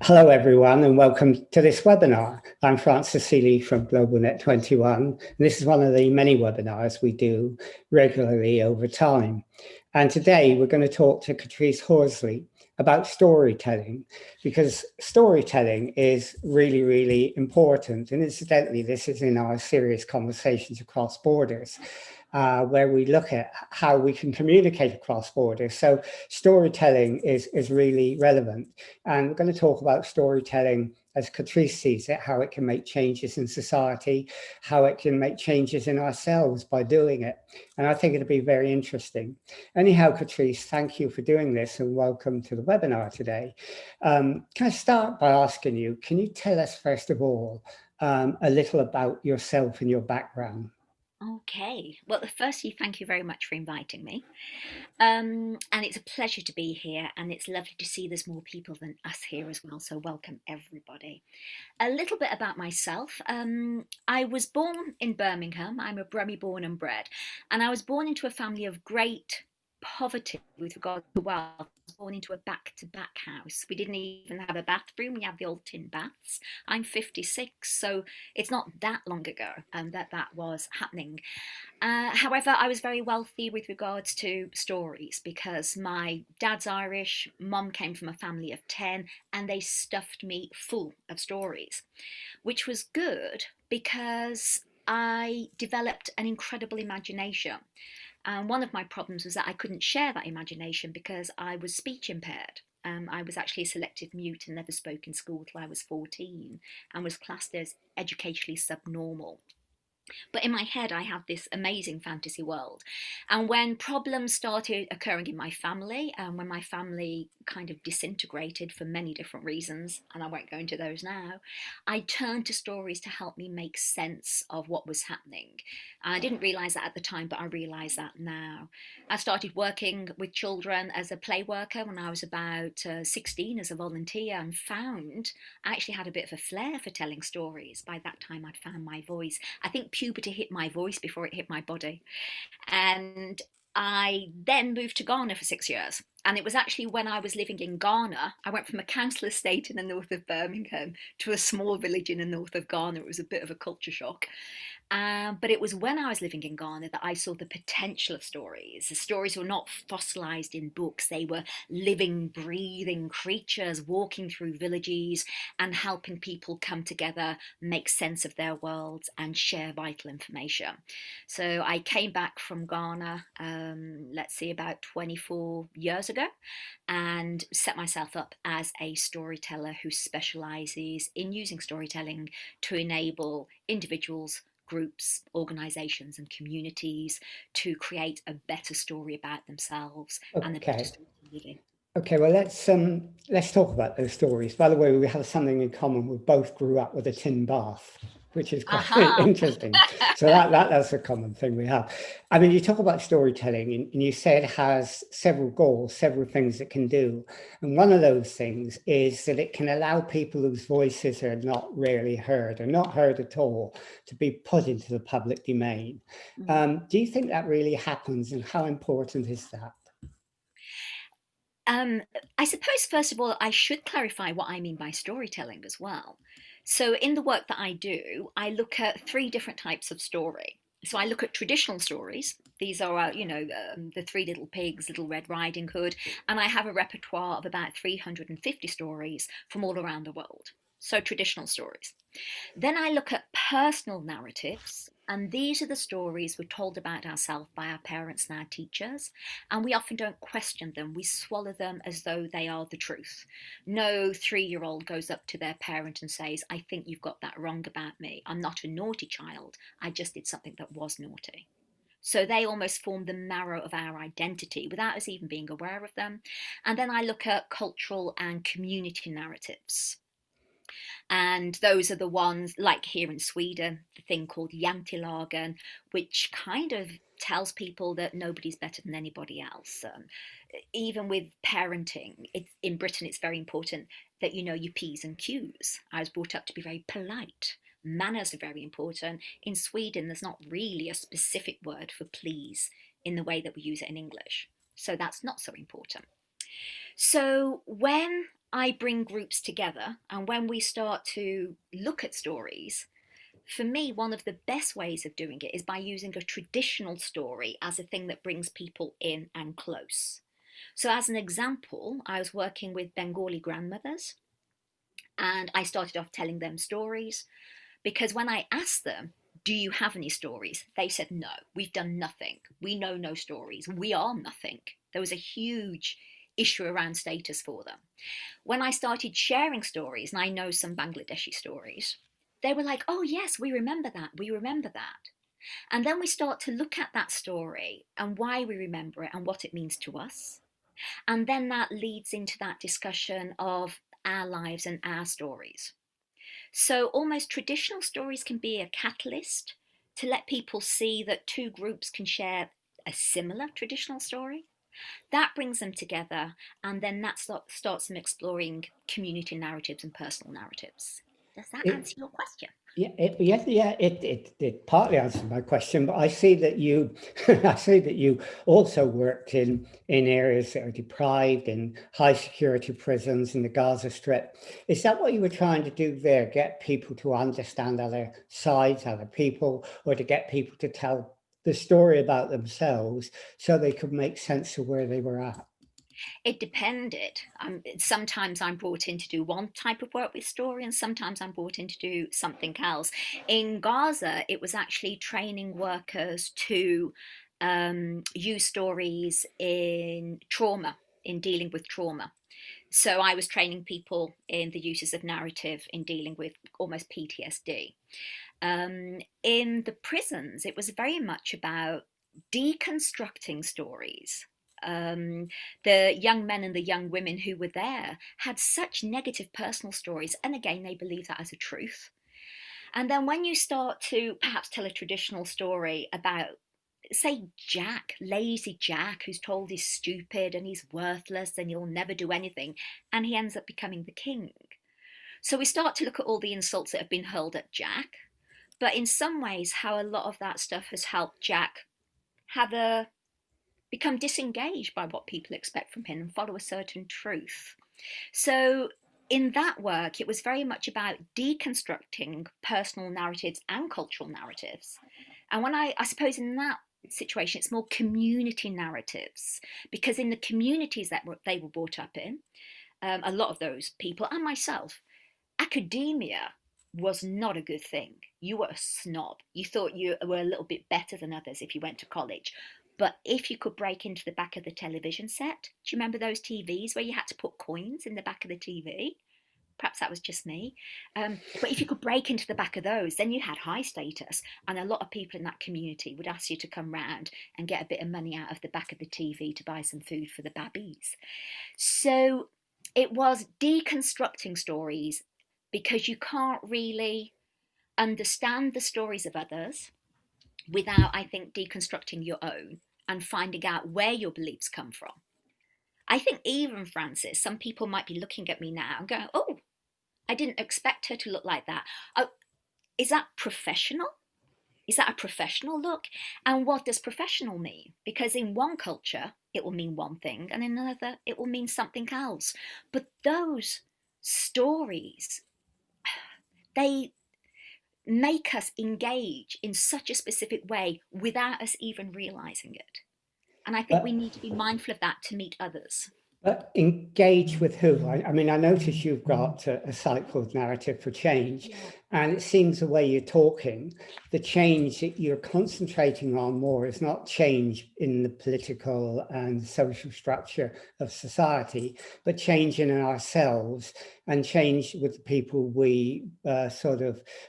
Hello, everyone, and welcome to this webinar. I'm Francis Seeley from GlobalNet21, and this is one of the many webinars we do regularly over time. And today we're going to talk to Katrice Horsley about storytelling, because storytelling is really, really important. And incidentally, this is in our serious conversations across borders, where we look at how we can communicate across borders. So storytelling is really relevant. And we're going to talk about storytelling as Katrice sees it, how it can make changes in society, how it can make changes in ourselves by doing it. And I think it'll be very interesting. Anyhow, Katrice, thank you for doing this and welcome to the webinar today. Can I start by asking you, can you tell us, first of all, a little about yourself and your background? Okay, well, firstly, thank you very much for inviting me. And it's a pleasure to be here, and it's lovely to see there's more people than us here as well. So, welcome everybody. A little bit about myself. I was born in Birmingham. I'm a Brummie born and bred, and I was born into a family of great poverty with regard to wealth. I was born into a back-to-back house. We didn't even have a bathroom. We had the old tin baths. I'm 56, so it's not that long ago that was happening. However, I was very wealthy with regards to stories because my dad's Irish, mum came from a family of 10, and they stuffed me full of stories, which was good because I developed an incredible imagination. And one of my problems was that I couldn't share that imagination because I was speech impaired. I was actually a selective mute and never spoke in school till I was 14 and was classed as educationally subnormal. But in my head, I had this amazing fantasy world. And when problems started occurring in my family, and when my family kind of disintegrated for many different reasons, and I won't go into those now, I turned to stories to help me make sense of what was happening. I didn't realize that at the time, but I realize that now. I started working with children as a play worker when I was about 16 as a volunteer, and found I actually had a bit of a flair for telling stories. By that time, I'd found my voice. I think puberty hit my voice before it hit my body. And I then moved to Ghana for 6 years. And it was actually when I was living in Ghana, I went from a council estate in the north of Birmingham to a small village in the north of Ghana. It was a bit of a culture shock. But it was when I was living in Ghana that I saw the potential of stories. The stories were not fossilized in books, they were living, breathing creatures walking through villages and helping people come together, make sense of their worlds, and share vital information. So I came back from Ghana, let's see, about 24 years ago, and set myself up as a storyteller who specializes in using storytelling to enable individuals, groups, organizations, and communities to create a better story about themselves and a better Okay. story to live in. Okay, well, let's talk about those stories. By the way, we have something in common. We both grew up with a tin bath, which is quite Aha! interesting. So that's a common thing we have. I mean, you talk about storytelling, and you say it has several goals, several things it can do. And one of those things is that it can allow people whose voices are not really heard or not heard at all to be put into the public domain. Mm. Do you think that really happens, and how important is that? Um, I suppose, first of all, I should clarify what I mean by storytelling as well. So, in the work that I do, I look at three different types of story. So, I look at traditional stories. These are, the Three Little Pigs, Little Red Riding Hood, and I have a repertoire of about 350 stories from all around the world. So, traditional stories. Then I look at personal narratives, and these are the stories we're told about ourselves by our parents and our teachers, and we often don't question them. We swallow them as though they are the truth. No 3-year-old goes up to their parent and says, I think you've got that wrong about me. I'm not a naughty child. I just did something that was naughty. So they almost form the marrow of our identity without us even being aware of them. And then I look at cultural and community narratives. And those are the ones, like here in Sweden, the thing called Jantilagen, which kind of tells people that nobody's better than anybody else. Even with parenting, in Britain, it's very important that you know your P's and Q's. I was brought up to be very polite. Manners are very important. In Sweden, there's not really a specific word for please in the way that we use it in English. So that's not so important. So when I bring groups together, and when we start to look at stories, for me, one of the best ways of doing it is by using a traditional story as a thing that brings people in and close. So, as an example, I was working with Bengali grandmothers, and I started off telling them stories because when I asked them, "Do you have any stories?" they said, "No, we've done nothing. We know no stories. We are nothing." There was a huge issue around status for them. When I started sharing stories, and I know some Bangladeshi stories, they were like, "Oh, yes, we remember that. We remember that." And then we start to look at that story and why we remember it and what it means to us. And then that leads into that discussion of our lives and our stories. So almost traditional stories can be a catalyst to let people see that two groups can share a similar traditional story. That brings them together, and then that starts them exploring community narratives and personal narratives. Does that answer your question? It partly answered my question, but I see that you, I see that you also worked in areas that are deprived, in high security prisons in the Gaza Strip. Is that what you were trying to do there? Get people to understand other sides, other people, or to get people to tell the story about themselves so they could make sense of where they were at? It depended. Sometimes I'm brought in to do one type of work with story, and sometimes I'm brought in to do something else. In Gaza, it was actually training workers to use stories in trauma, in dealing with trauma. So I was training people in the uses of narrative in dealing with almost PTSD. In the prisons, it was very much about deconstructing stories. Um, the young men and the young women who were there had such negative personal stories, and again, they believe that as a truth. And then when you start to perhaps tell a traditional story about, say, Jack, lazy Jack, who's told he's stupid and he's worthless and he'll never do anything, and he ends up becoming the king. So we start to look at all the insults that have been hurled at Jack, but in some ways, how a lot of that stuff has helped Jack have become disengaged by what people expect from him and follow a certain truth. So in that work, it was very much about deconstructing personal narratives and cultural narratives. And when I suppose in that situation, it's more community narratives, because in the communities that they were brought up in, a lot of those people and myself, academia was not a good thing. You were a snob. You thought you were a little bit better than others if you went to college. But if you could break into the back of the television set, do you remember those TVs where you had to put coins in the back of the TV? Perhaps that was just me. But if you could break into the back of those, then you had high status. And a lot of people in that community would ask you to come round and get a bit of money out of the back of the TV to buy some food for the babbies. So it was deconstructing stories, because you can't really understand the stories of others without, I think, deconstructing your own and finding out where your beliefs come from. I think even, Francis, some people might be looking at me now and going, "Oh, I didn't expect her to look like that." Oh, is that professional? Is that a professional look? And what does professional mean? Because in one culture, it will mean one thing, and in another, it will mean something else. But those stories, they make us engage in such a specific way without us even realizing it. And I think we But need to be mindful of that to meet others. But engage with who? I mean, I notice you've got a site called Narrative4Change, Yeah. and it seems the way you're talking, the change that you're concentrating on more is not change in the political and social structure of society, but change in ourselves and change with the people we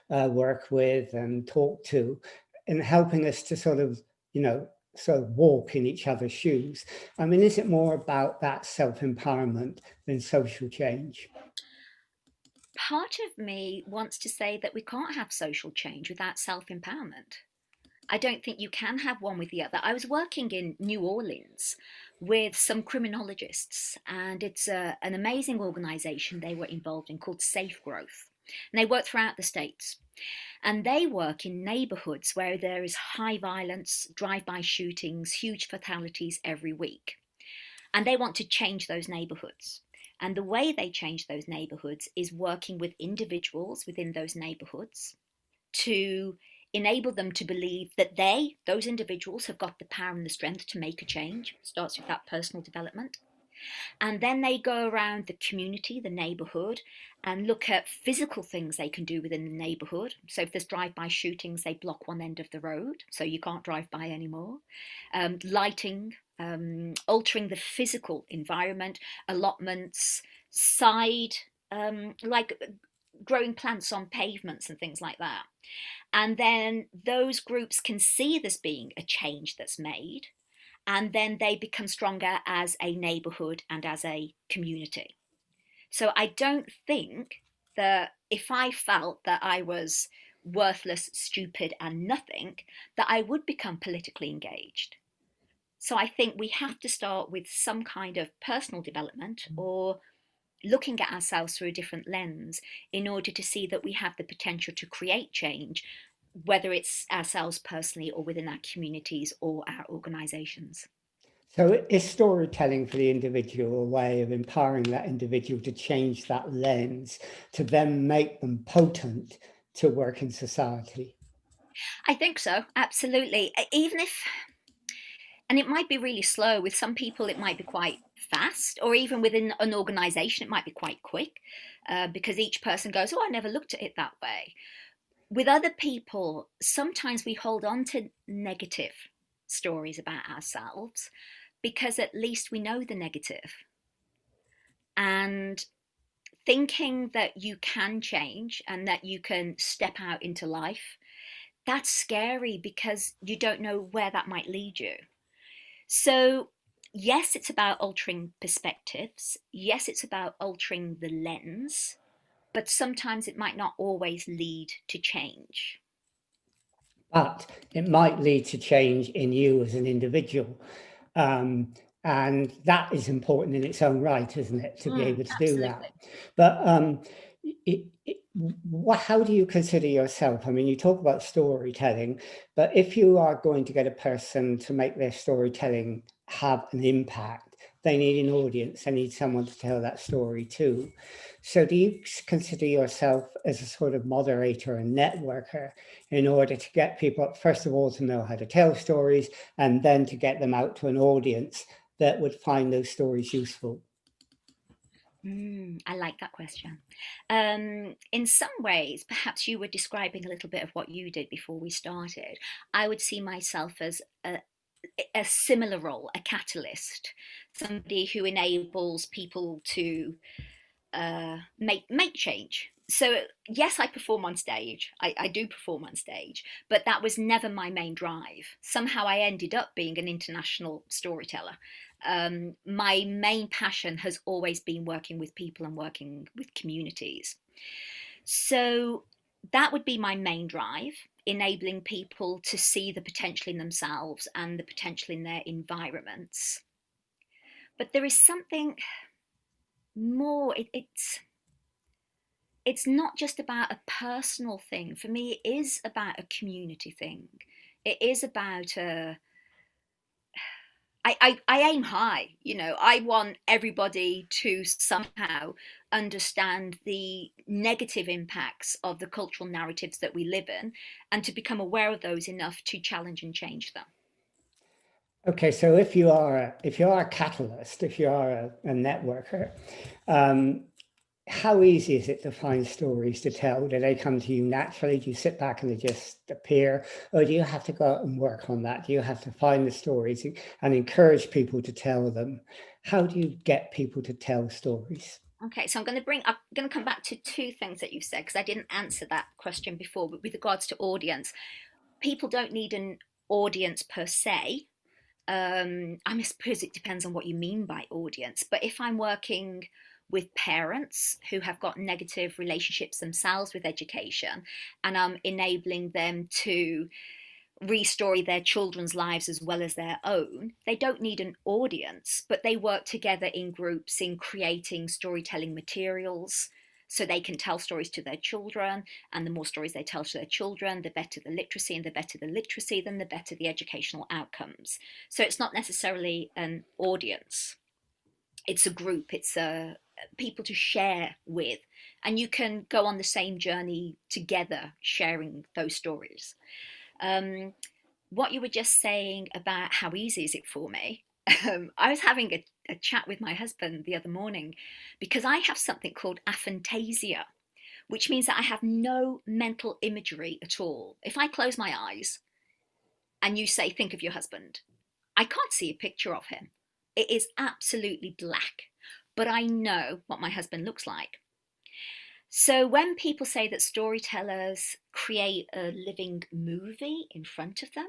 work with and talk to, and helping us to walk in each other's shoes. I mean, is it more about that self-empowerment than social change? Part of me wants to say that we can't have social change without self empowerment. I don't think you can have one with the other. I was working in New Orleans with some criminologists, and it's an amazing organization they were involved in called Safe Growth. And they work throughout the states. And they work in neighborhoods where there is high violence, drive-by shootings, huge fatalities every week. And they want to change those neighborhoods. And the way they change those neighbourhoods is working with individuals within those neighbourhoods to enable them to believe that those individuals, have got the power and the strength to make a change. It starts with that personal development. And then they go around the community, the neighbourhood, and look at physical things they can do within the neighbourhood. So if there's drive-by shootings, they block one end of the road, so you can't drive by anymore. Lighting, altering the physical environment, allotments, like growing plants on pavements and things like that. And then those groups can see this being a change that's made, and then they become stronger as a neighbourhood and as a community. So I don't think that if I felt that I was worthless, stupid, and nothing, that I would become politically engaged. So I think we have to start with some kind of personal development, or looking at ourselves through a different lens, in order to see that we have the potential to create change, whether it's ourselves personally or within our communities or our organisations. So is storytelling for the individual a way of empowering that individual to change that lens, to then make them potent to work in society? I think so, absolutely. Even if, and it might be really slow, with some people it might be quite fast, or even within an organisation it might be quite quick, because each person goes, oh, I never looked at it that way. With other people, sometimes we hold on to negative stories about ourselves because at least we know the negative. And thinking that you can change and that you can step out into life, that's scary because you don't know where that might lead you. So, yes, it's about altering perspectives. Yes, it's about altering the lens, but sometimes it might not always lead to change. But it might lead to change in you as an individual. And that is important in its own right, isn't it, to be able to do that? But how do you consider yourself? I mean, you talk about storytelling, but if you are going to get a person to make their storytelling have an impact, they need an audience, they need someone to tell that story to. So do you consider yourself as a sort of moderator and networker in order to get people, first of all, to know how to tell stories, and then to get them out to an audience that would find those stories useful? I like that question. In some ways, perhaps you were describing a little bit of what you did before we started. I would see myself as a similar role, a catalyst, somebody who enables people to make change. So yes, I perform on stage. I do perform on stage, but that was never my main drive. Somehow I ended up being an international storyteller. My main passion has always been working with people and working with communities. So that would be my main drive, enabling people to see the potential in themselves and the potential in their environments. But there is something more. It's not just about a personal thing. For me, it is about a community thing. It is about I aim high, I want everybody to somehow understand the negative impacts of the cultural narratives that we live in, and to become aware of those enough to challenge and change them. Okay, so if you are a catalyst, if you are a networker, how easy is it to find stories to tell? Do they come to you naturally? Do you sit back and they just appear? Or do you have to go out and work on that? Do you have to find the stories and encourage people to tell them? How do you get people to tell stories? Okay, so I'm going to come back to two things that you said, because I didn't answer that question before. But with regards to audience, people don't need an audience per se. I suppose it depends on what you mean by audience. But if I'm working with parents who have got negative relationships themselves with education, and I'm enabling them to restory their children's lives as well as their own, they don't need an audience, but they work together in groups in creating storytelling materials so they can tell stories to their children. And the more stories they tell to their children, the better the literacy, and the better the literacy, then the better the educational outcomes. So it's not necessarily an audience, it's a group, it's a people to share with, and you can go on the same journey together, sharing those stories. What you were just saying about how easy is it for me, I was having a chat with my husband the other morning, because I have something called aphantasia, which means that I have no mental imagery at all. If I close my eyes and you say, think of your husband, I can't see a picture of him. It is absolutely black, but I know what my husband looks like. So when people say that storytellers create a living movie in front of them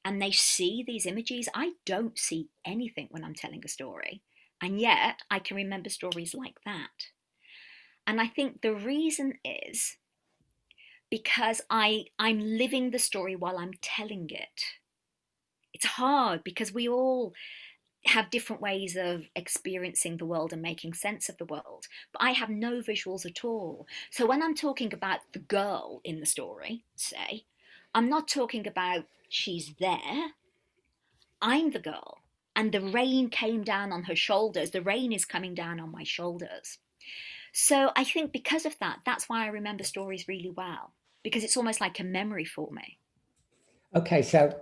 and they see these images, I don't see anything when I'm telling a story. And yet I can remember stories like that. And I think the reason is because I'm living the story while I'm telling it. It's hard because we all have different ways of experiencing the world and making sense of the world, but I have no visuals at all. So when I'm talking about the girl in the story, say, I'm not talking about she's there. I'm the girl, and the rain came down on her shoulders. The rain is coming down on my shoulders. So I think because of that, that's why I remember stories really well, because it's almost like a memory for me. Okay, so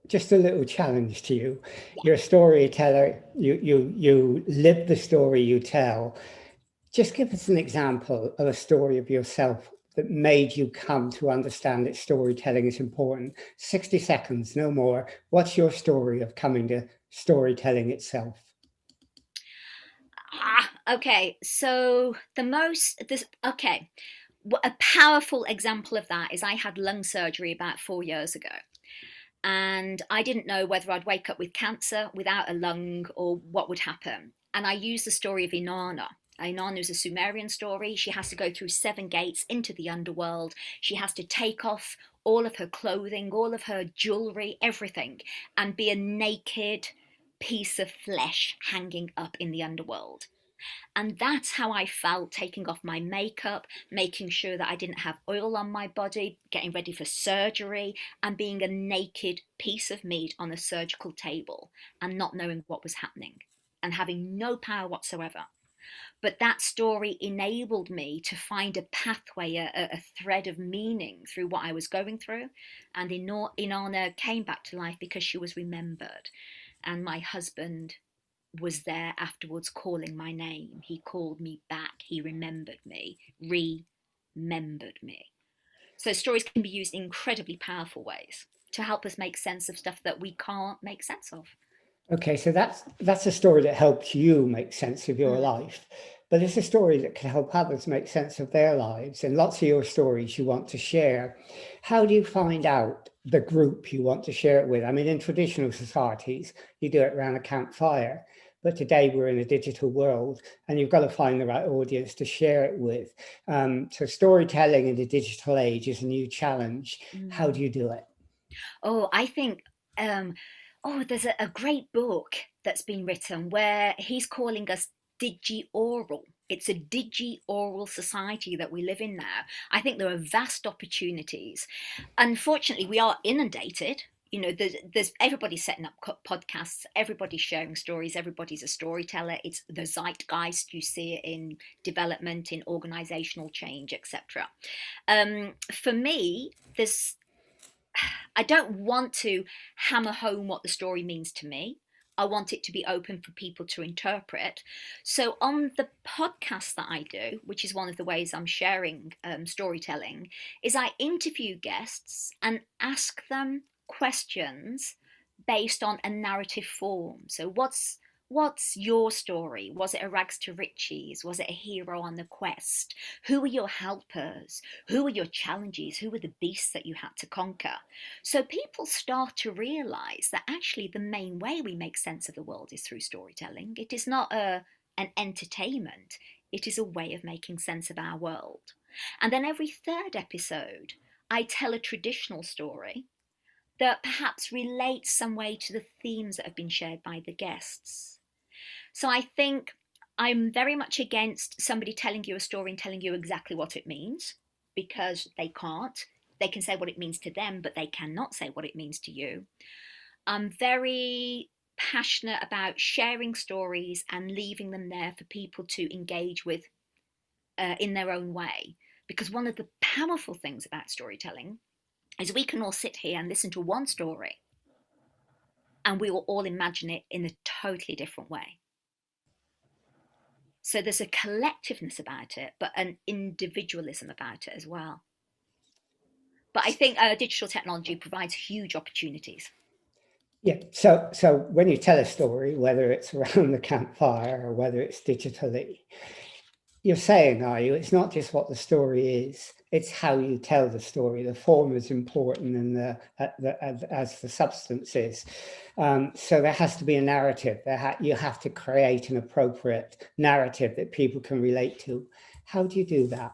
just a little challenge to you. You're a storyteller. You live the story you tell. Just give us an example of a story of yourself that made you come to understand that storytelling is important. 60 seconds, no more. What's your story of coming to storytelling itself? Okay, so a powerful example of that is I had lung surgery about 4 years ago. And I didn't know whether I'd wake up with cancer, without a lung, or what would happen. And I used the story of Inanna. Inanna is a Sumerian story. She has to go through 7 gates into the underworld. She has to take off all of her clothing, all of her jewelry, everything, and be a naked piece of flesh hanging up in the underworld. And that's how I felt, taking off my makeup, making sure that I didn't have oil on my body, getting ready for surgery, and being a naked piece of meat on a surgical table and not knowing what was happening and having no power whatsoever. But that story enabled me to find a pathway, a thread of meaning through what I was going through. And Inanna came back to life because she was remembered. And my husband was there afterwards calling my name. He called me back. He remembered me, remembered me. So stories can be used in incredibly powerful ways to help us make sense of stuff that we can't make sense of. Okay, so that's a story that helped you make sense of your Mm. life, but it's a story that can help others make sense of their lives. And lots of your stories you want to share. How do you find out the group you want to share it with? I mean, in traditional societies, you do it around a campfire, but today we're in a digital world, and you've got to find the right audience to share it with. So storytelling in the digital age is a new challenge. How do Mm. you do it? Oh, I think, there's a great book that's been written where he's calling us digi-oral. It's a digi-oral society that we live in now. I think there are vast opportunities. Unfortunately, we are inundated. You know, there's everybody's setting up podcasts, everybody's sharing stories, everybody's a storyteller. It's the zeitgeist. You see it in development, in organizational change, etc. For me, I don't want to hammer home what the story means to me. I want it to be open for people to interpret. So, on the podcast that I do, which is one of the ways I'm sharing storytelling, is I interview guests and ask them questions based on a narrative form. So, what's your story? Was it a rags to riches? Was it a hero on the quest? Who were your helpers? Who were your challenges? Who were the beasts that you had to conquer? So people start to realize that actually the main way we make sense of the world is through storytelling. It is not an entertainment, it is a way of making sense of our world. And then every third episode, I tell a traditional story that perhaps relates some way to the themes that have been shared by the guests. So I think I'm very much against somebody telling you a story and telling you exactly what it means, because they can't. They can say what it means to them, but they cannot say what it means to you. I'm very passionate about sharing stories and leaving them there for people to engage with in their own way. Because one of the powerful things about storytelling is we can all sit here and listen to one story and we will all imagine it in a totally different way. So there's a collectiveness about it, but an individualism about it as well. But I think digital technology provides huge opportunities. Yeah, so when you tell a story, whether it's around the campfire or whether it's digitally, you're saying, are you, it's not just what the story is, it's how you tell the story. The form is important and as the substance is. So there has to be a narrative. You have to create an appropriate narrative that people can relate to. How do you do that?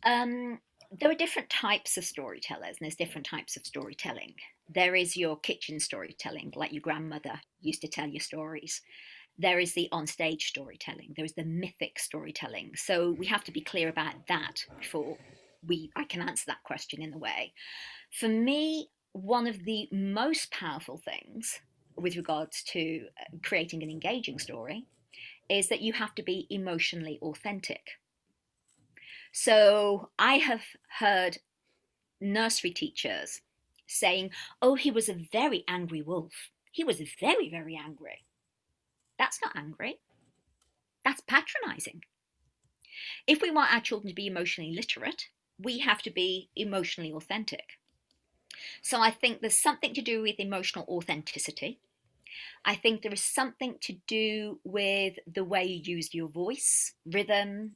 There are different types of storytellers and there's different types of storytelling. There is your kitchen storytelling, like your grandmother used to tell you stories. There is the on-stage storytelling. There is the mythic storytelling. So we have to be clear about that before I can answer that question in a way. For me, one of the most powerful things with regards to creating an engaging story is that you have to be emotionally authentic. So I have heard nursery teachers saying, oh, he was a very angry wolf. He was very, very angry. That's not angry. That's patronizing. If we want our children to be emotionally literate, we have to be emotionally authentic. So I think there's something to do with emotional authenticity. I think there is something to do with the way you use your voice, rhythm,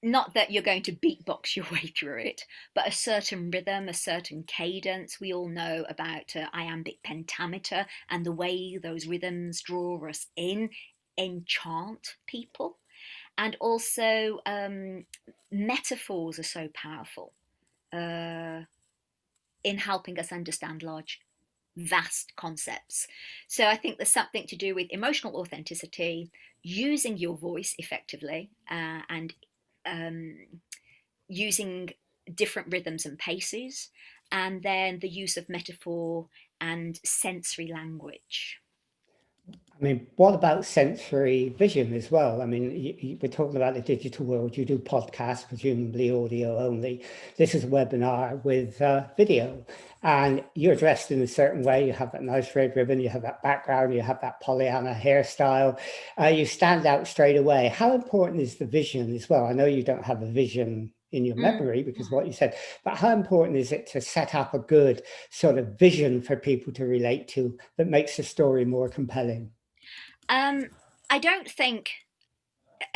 not that you're going to beatbox your way through it, but a certain rhythm, a certain cadence. We all know about iambic pentameter and the way those rhythms draw us in, enchant people. And also metaphors are so powerful in helping us understand large, vast concepts. So I think there's something to do with emotional authenticity, using your voice effectively, and using different rhythms and paces, and then the use of metaphor and sensory language. I mean, what about sensory vision as well? I mean, we're talking about the digital world. You do podcasts, presumably audio only. This is a webinar with video, and you're dressed in a certain way. You have that nice red ribbon, you have that background, you have that Pollyanna hairstyle. You stand out straight away. How important is the vision as well? I know you don't have a vision in your memory because what you said, but how important is it to set up a good sort of vision for people to relate to that makes the story more compelling? I think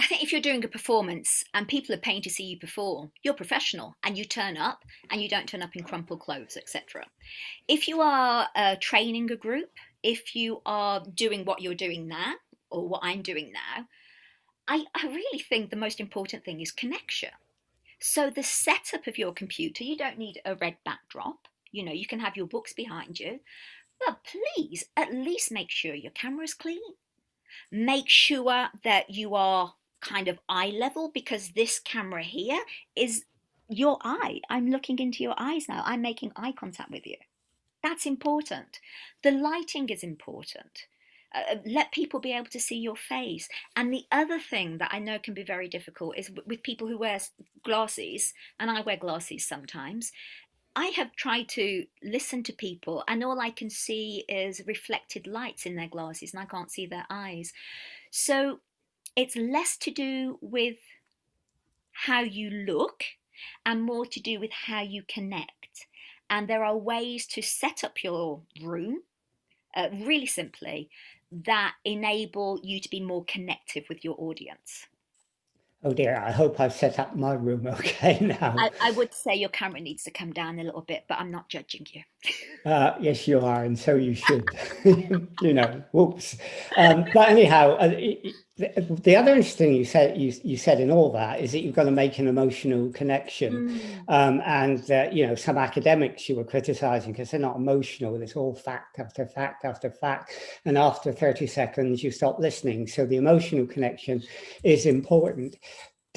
if you're doing a performance and people are paying to see you perform, you're professional and you turn up and you don't turn up in crumpled clothes, etc. If you are training a group, if you are doing what you're doing now or what I'm doing now, I really think the most important thing is connection. So the setup of your computer, you don't need a red backdrop. You know, you can have your books behind you, but please at least make sure your camera's clean. Make sure that you are kind of eye level, because this camera here is your eye. I'm looking into your eyes now. I'm making eye contact with you. That's important. The lighting is important. Let people be able to see your face. And the other thing that I know can be very difficult is with people who wear glasses, and I wear glasses sometimes. I have tried to listen to people and all I can see is reflected lights in their glasses and I can't see their eyes. So it's less to do with how you look and more to do with how you connect. And there are ways to set up your room really simply that enable you to be more connective with your audience. Oh dear, I hope I've set up my room okay now. I would say your camera needs to come down a little bit, but I'm not judging you. Yes, you are, and so you should. You know, whoops. But anyhow, the other interesting you said in all that is that you've got to make an emotional connection. And you know, some academics you were criticizing because they're not emotional. It's all fact after fact after fact, and after 30 seconds you stop listening. So the emotional connection is important.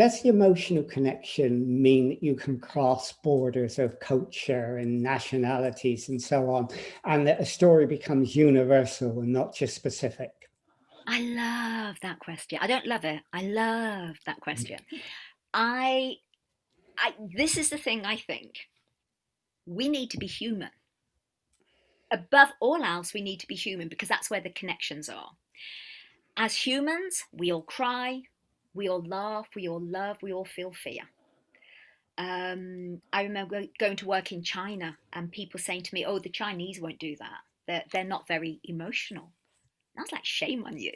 does the emotional connection mean that you can cross borders of culture and nationalities and so on, and that a story becomes universal and not just specific? I love that question. I don't love it. I love that question. I this is the thing. I think we need to be human. Above all else, we need to be human because that's where the connections are. As humans, we all cry, we all laugh, we all love, we all feel fear. I remember going to work in China and people saying to me, "Oh, the Chinese won't do that. They're not very emotional." And I was like, "Shame on you."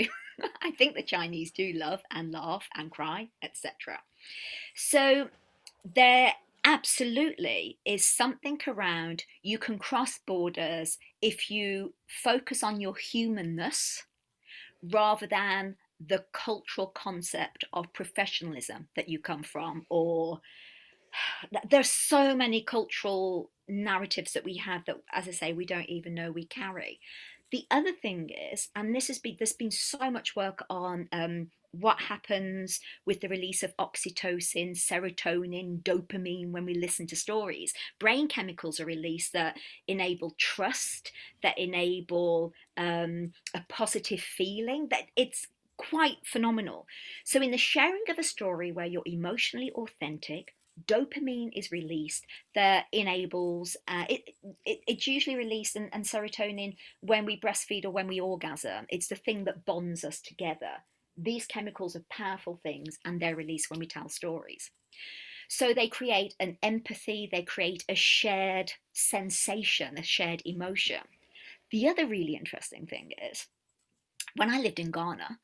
I think the Chinese do love and laugh and cry, etc. So there absolutely is something around you can cross borders if you focus on your humanness rather than the cultural concept of professionalism that you come from, or there's so many cultural narratives that we have that, as I say, we don't even know we carry. The other thing is, and there's been so much work on what happens with the release of oxytocin, serotonin, dopamine when we listen to stories. Brain chemicals are released that enable trust, that enable a positive feeling. That it's quite phenomenal. So in the sharing of a story where you're emotionally authentic, dopamine is released that enables it's usually released, and serotonin when we breastfeed or when we orgasm. It's the thing that bonds us together. These chemicals are powerful things and they're released when we tell stories. So they create an empathy, they create a shared sensation, a shared emotion. The other really interesting thing is when I lived in Ghana,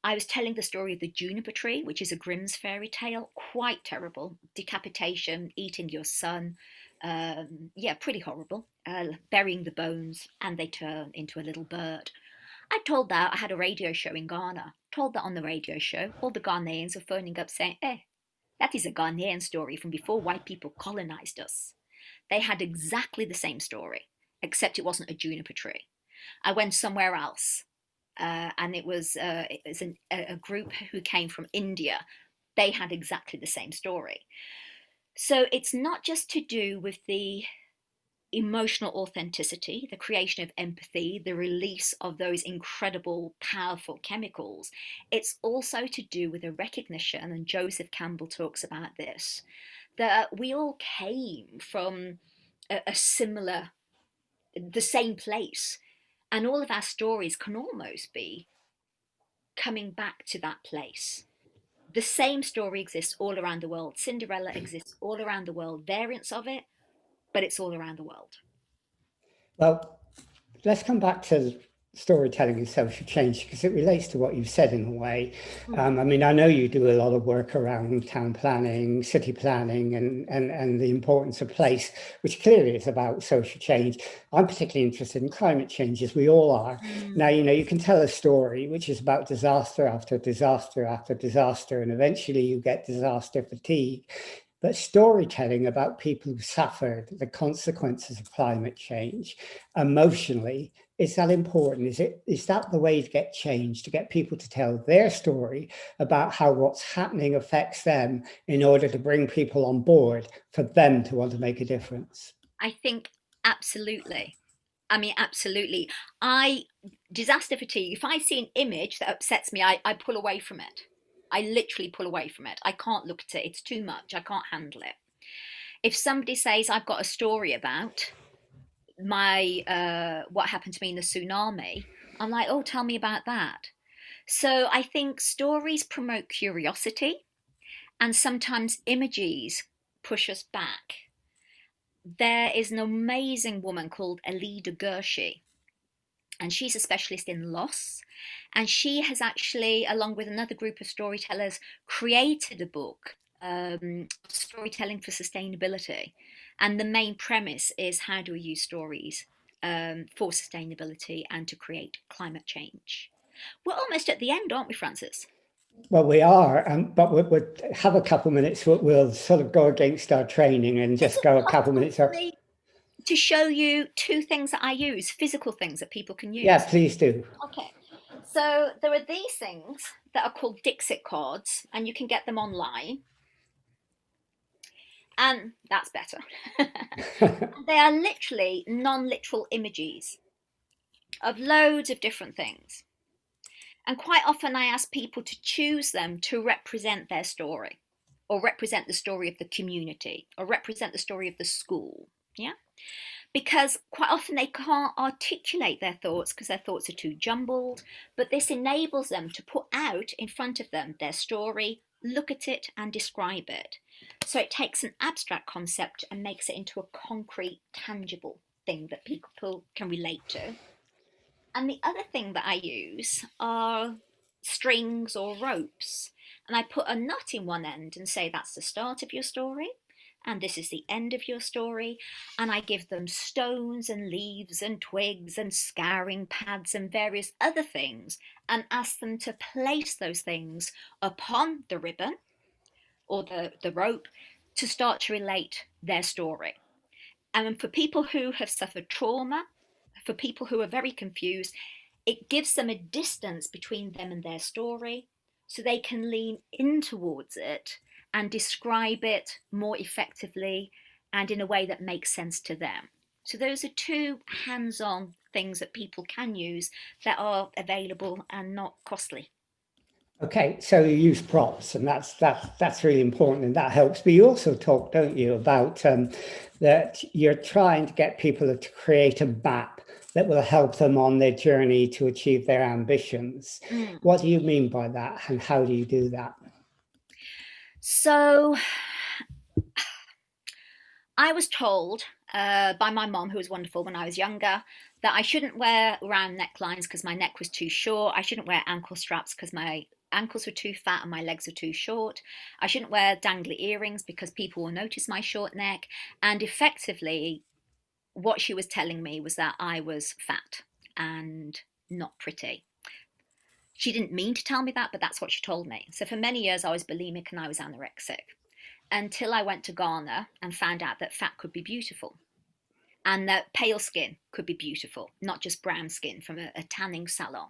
I was telling the story of the juniper tree, which is a Grimm's fairy tale, quite terrible. Decapitation, eating your son. Yeah, pretty horrible. Burying the bones, and they turn into a little bird. I told that, I had a radio show in Ghana. Told that on the radio show. All the Ghanaians were phoning up saying, that is a Ghanaian story from before white people colonized us. They had exactly the same story, except it wasn't a juniper tree. I went somewhere else and it was a group who came from India. They had exactly the same story. So it's not just to do with the emotional authenticity, the creation of empathy, the release of those incredible, powerful chemicals. It's also to do with a recognition, and Joseph Campbell talks about this, that we all came from a similar, the same place. And all of our stories can almost be coming back to that place. The same story exists all around the world. Cinderella exists all around the world, variants of it, but it's all around the world. Well, let's come back to storytelling and social change because it relates to what you've said in a way. I mean, I know you do a lot of work around town planning, city planning, and the importance of place, which clearly is about social change. I'm particularly interested in climate change, as we all are. Now, you can tell a story which is about disaster after disaster after disaster, and eventually you get disaster fatigue. But storytelling about people who suffered the consequences of climate change emotionally, is that important? Is that the way to get change, to get people to tell their story about how what's happening affects them in order to bring people on board for them to want to make a difference? I think absolutely. I mean, absolutely. Disaster fatigue, if I see an image that upsets me, I pull away from it. I literally pull away from it. I can't look at it. It's too much. I can't handle it. If somebody says I've got a story about what happened to me in the tsunami, I'm like, oh, tell me about that. So I think stories promote curiosity, and sometimes images push us back. There is an amazing woman called Alida Gershi, and she's a specialist in loss. And she has actually, along with another group of storytellers, created a book, Storytelling for Sustainability. And the main premise is how do we use stories for sustainability and to create climate change. We're almost at the end, aren't we, Francis? Well, we are, but we'll have a couple of minutes. We'll sort of go against our training and just go a couple of minutes. To show you two things that I use, physical things that people can use. Yeah, please do. Okay, So there are these things that are called Dixit cards, and you can get them online. And that's better. They are literally non-literal images of loads of different things. And quite often I ask people to choose them to represent their story, or represent the story of the community, or represent the story of the school. Yeah. Because quite often they can't articulate their thoughts because their thoughts are too jumbled, but this enables them to put out in front of them their story, look at it and describe it. So it takes an abstract concept and makes it into a concrete, tangible thing that people can relate to. And the other thing that I use are strings or ropes. And I put a nut in one end and say that's the start of your story, and this is the end of your story. And I give them stones and leaves and twigs and scouring pads and various other things, and ask them to place those things upon the ribbon or the rope to start to relate their story. And for people who have suffered trauma, for people who are very confused, it gives them a distance between them and their story, so they can lean in towards it and describe it more effectively and in a way that makes sense to them. So those are two hands-on things that people can use that are available and not costly. Okay, so you use props, and that's really important, and that helps. But you also talk, don't you, about that you're trying to get people to create a map that will help them on their journey to achieve their ambitions. What do you mean by that, and how do you do that? So I was told by my mom, who was wonderful when I was younger, that I shouldn't wear round necklines because my neck was too short. I shouldn't wear ankle straps because my ankles were too fat and my legs were too short. I shouldn't wear dangly earrings because people will notice my short neck. And effectively, what she was telling me was that I was fat and not pretty. She didn't mean to tell me that, but that's what she told me. So for many years, I was bulimic and I was anorexic, until I went to Ghana and found out that fat could be beautiful, and that pale skin could be beautiful, not just brown skin from a tanning salon.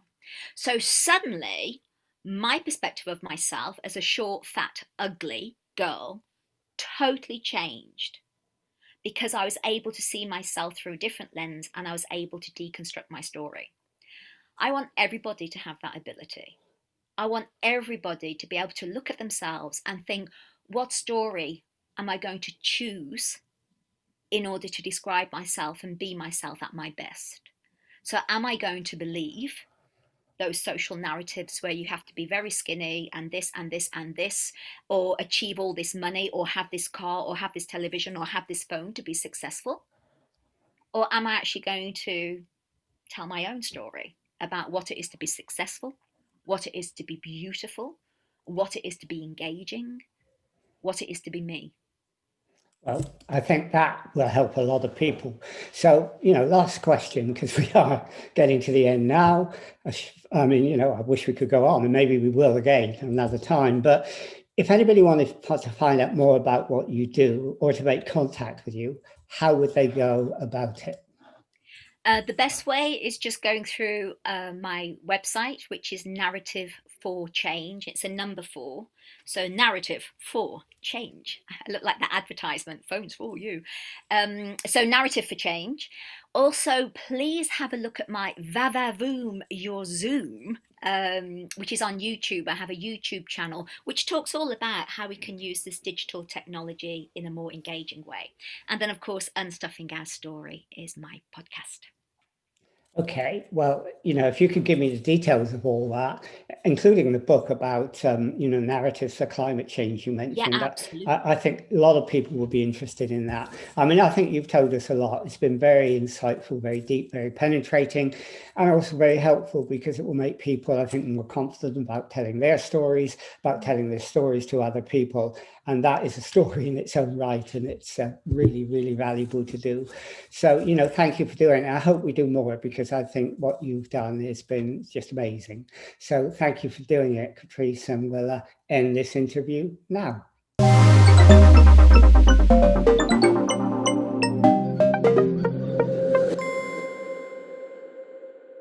So suddenly, my perspective of myself as a short, fat, ugly girl totally changed, because I was able to see myself through a different lens and I was able to deconstruct my story. I want everybody to have that ability. I want everybody to be able to look at themselves and think, what story am I going to choose in order to describe myself and be myself at my best? So am I going to believe those social narratives where you have to be very skinny and this and this and this, or achieve all this money, or have this car, or have this television, or have this phone to be successful? Or am I actually going to tell my own story about what it is to be successful, what it is to be beautiful, what it is to be engaging, what it is to be me? Well, I think that will help a lot of people. So, last question, because we are getting to the end now. I mean, I wish we could go on, and maybe we will again another time. But if anybody wanted to find out more about what you do or to make contact with you, how would they go about it? The best way is just going through my website, which is Narrative4Change. It's a number 4. So Narrative4Change. I look like the advertisement, phones for you. So Narrative4Change. Also, please have a look at my Vavavoom Your Zoom, which is on YouTube. I have a YouTube channel which talks all about how we can use this digital technology in a more engaging way. And then, of course, Unstuffing Our Story is my podcast. Okay, well, if you could give me the details of all that, including the book about, narratives for climate change you mentioned. Yeah, absolutely. I think a lot of people will be interested in that. I mean, I think you've told us a lot. It's been very insightful, very deep, very penetrating, and also very helpful, because it will make people, I think, more confident about telling their stories, about telling their stories to other people. And that is a story in its own right, and it's really, really valuable to do. So, thank you for doing it. I hope we do more, because I think what you've done has been just amazing. So thank you for doing it, Katrice, and we'll end this interview now.